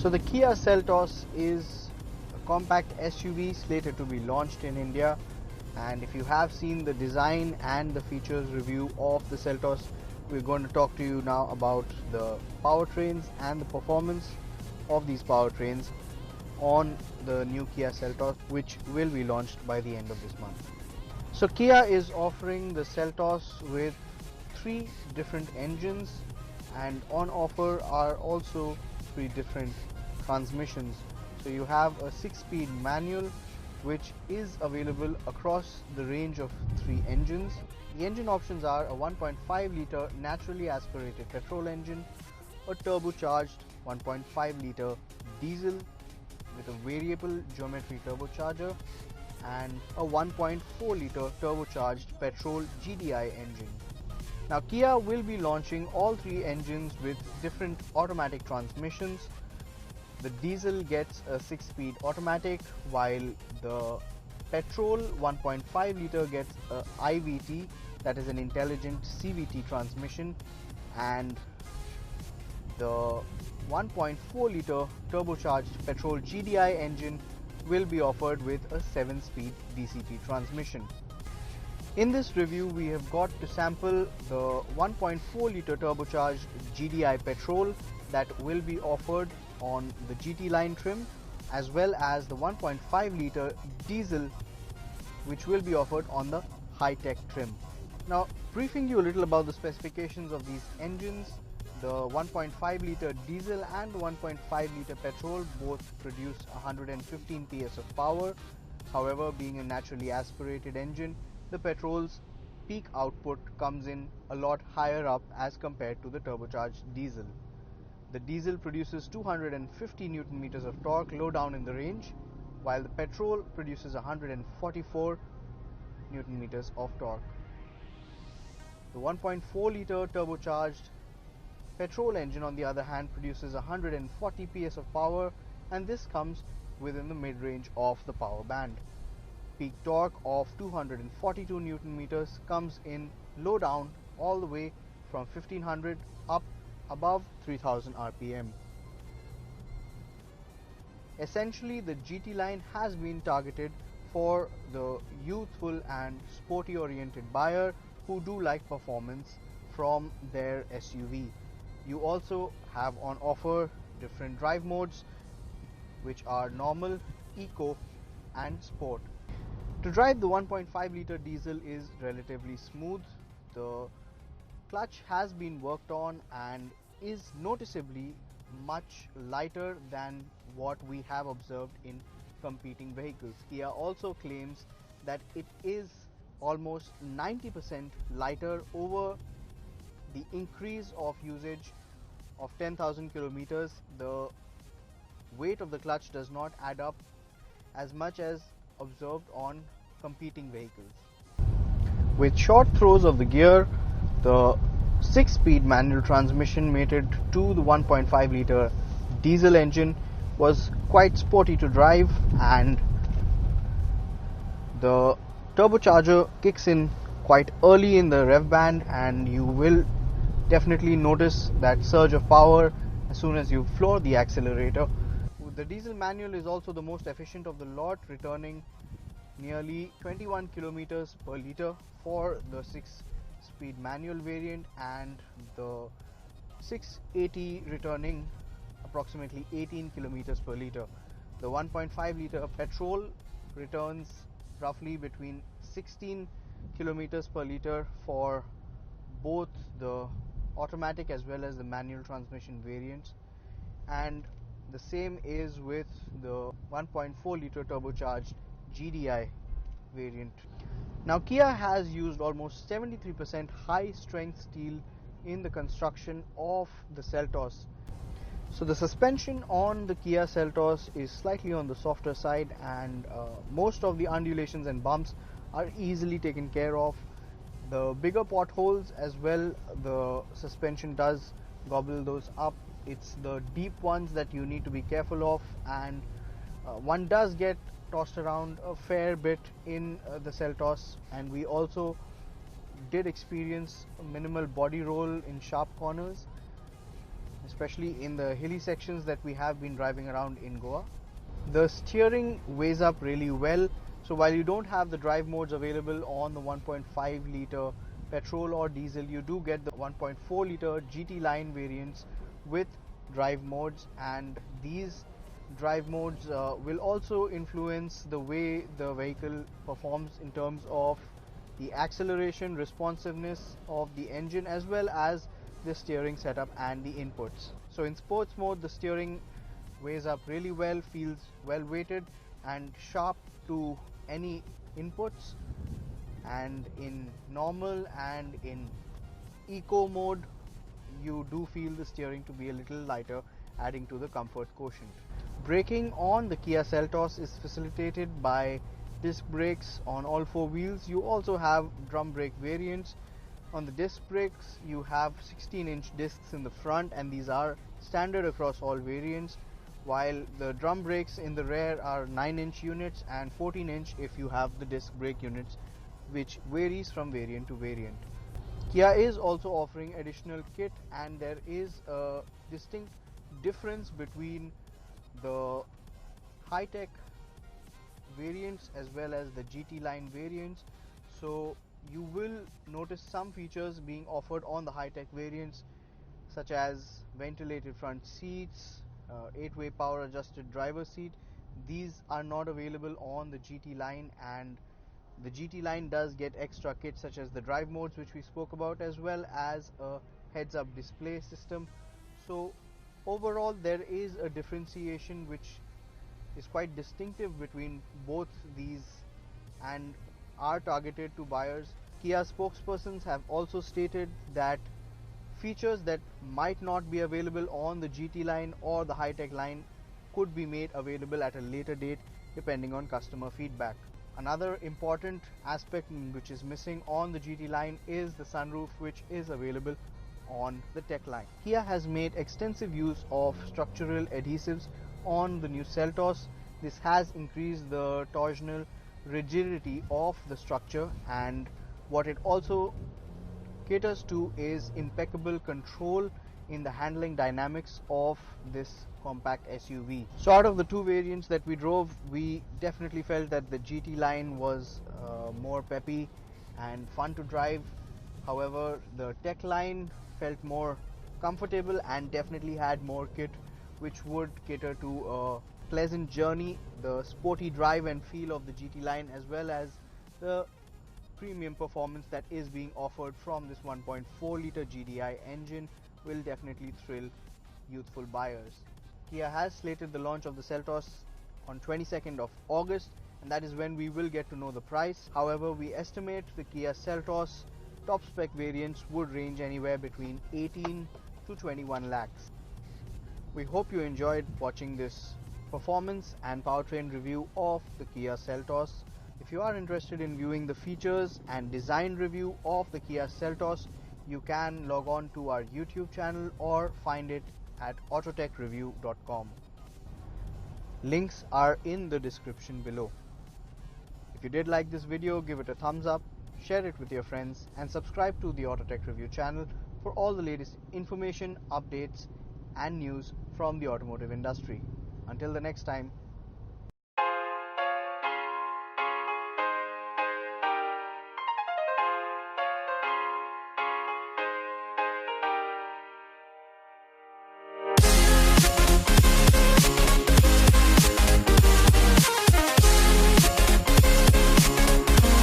So the Kia Seltos is a compact SUV slated to be launched in India, and if you have seen the design and the features review of the Seltos, we're going to talk to you now about the powertrains and the performance of these powertrains on the new Kia Seltos, which will be launched by the end of this month. So Kia is offering the Seltos with 3 different engines, and on offer are also 3 different transmissions. So you have a 6-speed manual which is available across the range of 3 engines. The engine options are a 1.5 litre naturally aspirated petrol engine, a turbocharged 1.5 litre diesel with a variable geometry turbocharger, and a 1.4 litre turbocharged petrol GDI engine. Now Kia will be launching all 3 engines with different automatic transmissions. The diesel gets a 6-speed automatic, while the petrol 1.5 litre gets a IVT, that is an intelligent CVT transmission, and the 1.4 litre turbocharged petrol GDI engine will be offered with a 7-speed DCT transmission. In this review, we have got to sample the 1.4 litre turbocharged GDI petrol that will be offered on the GT line trim, as well as the 1.5 litre diesel which will be offered on the high-tech trim. Now, briefing you a little about the specifications of these engines. The 1.5 litre diesel and 1.5 litre petrol both produce 115 PS of power. However, being a naturally aspirated engine, the petrol's peak output comes in a lot higher up as compared to the turbocharged diesel. The diesel produces 250 Newton meters of torque low down in the range, while the petrol produces 144 Newton meters of torque. The 1.4 litre turbocharged petrol engine, on the other hand, produces 140 PS of power, and this comes within the mid-range of the power band. Peak torque of 242 Newton meters comes in low down all the way from 1500 up above 3000 RPM. Essentially, the GT line has been targeted for the youthful and sporty oriented buyer who do like performance from their SUV. You also have on offer different drive modes, which are normal, eco and sport. To drive the 1.5 litre diesel is relatively smooth. The clutch has been worked on and is noticeably much lighter than what we have observed in competing vehicles. Kia also claims that it is almost 90% lighter over the increase of usage of 10,000 kilometers. The weight of the clutch does not add up as much as observed on competing vehicles. With short throws of the gear, the 6-speed manual transmission mated to the 1.5 litre diesel engine was quite sporty to drive, and the turbocharger kicks in quite early in the rev band, and you will definitely notice that surge of power as soon as you floor the accelerator. The diesel manual is also the most efficient of the lot, returning nearly 21 kilometers per litre for the 6-speed manual variant, and the 680 returning approximately 18 kilometers per litre. The 1.5 litre petrol returns roughly between 16 kilometers per litre for both the automatic as well as the manual transmission variants, and the same is with the 1.4 litre turbocharged GDI variant. Now Kia has used almost 73% high strength steel in the construction of the Seltos. So the suspension on the Kia Seltos is slightly on the softer side, and most of the undulations and bumps are easily taken care of. The bigger potholes as well, the suspension does gobble those up. It's the deep ones that you need to be careful of, and one does get tossed around a fair bit in the Seltos, and we also did experience a minimal body roll in sharp corners. especially in the hilly sections that we have been driving around in Goa. The steering weighs up really well, so while you don't have the drive modes available on the 1.5 litre petrol or diesel, you do get the 1.4 litre GT line variants with drive modes, and these drive modes will also influence the way the vehicle performs in terms of the acceleration, responsiveness of the engine, as well as the steering setup and the inputs. So in sports mode, the steering weighs up really well, feels well weighted and sharp to any inputs, and in normal and in eco mode you do feel the steering to be a little lighter, adding to the comfort quotient. Braking on the Kia Seltos is facilitated by disc brakes on all four wheels. You also have drum brake variants. On the disc brakes you have 16-inch discs in the front, and these are standard across all variants, while the drum brakes in the rear are 9-inch units and 14-inch if you have the disc brake units, which varies from variant to variant. Kia is also offering additional kit, and there is a distinct difference between the high-tech variants as well as the GT line variants. So you will notice some features being offered on the high-tech variants, such as ventilated front seats, 8-way power adjusted driver seat. These are not available on the GT line, and the GT line does get extra kits such as the drive modes, which we spoke about, as well as a heads-up display system. So overall there is a differentiation which is quite distinctive between both these and are targeted to buyers. Kia spokespersons have also stated that features that might not be available on the GT line or the high-tech line could be made available at a later date depending on customer feedback. Another important aspect which is missing on the GT line is the sunroof, which is available on the tech line. Kia has made extensive use of structural adhesives on the new Celtos. This has increased the torsional rigidity of the structure, and what it also caters to is impeccable control in the handling dynamics of this compact SUV. So out of the two variants that we drove, we definitely felt that the GT line was more peppy and fun to drive. However, the tech line felt more comfortable and definitely had more kit, which would cater to a pleasant journey. The sporty drive and feel of the GT line, as well as the premium performance that is being offered from this 1.4 litre GDI engine, will definitely thrill youthful buyers. Kia has slated the launch of the Celtos on 22nd of August, and that is when we will get to know the price. However, we estimate the Kia Seltos top spec variants would range anywhere between 18 to 21 lakhs. We hope you enjoyed watching this performance and powertrain review of the Kia Seltos. If you are interested in viewing the features and design review of the Kia Seltos, you can log on to our YouTube channel or find it at autotechreview.com. Links are in the description below. If you did like this video, give it a thumbs up, share it with your friends, and subscribe to the Autotech Review channel for all the latest information, updates, and news from the automotive industry. Until the next time,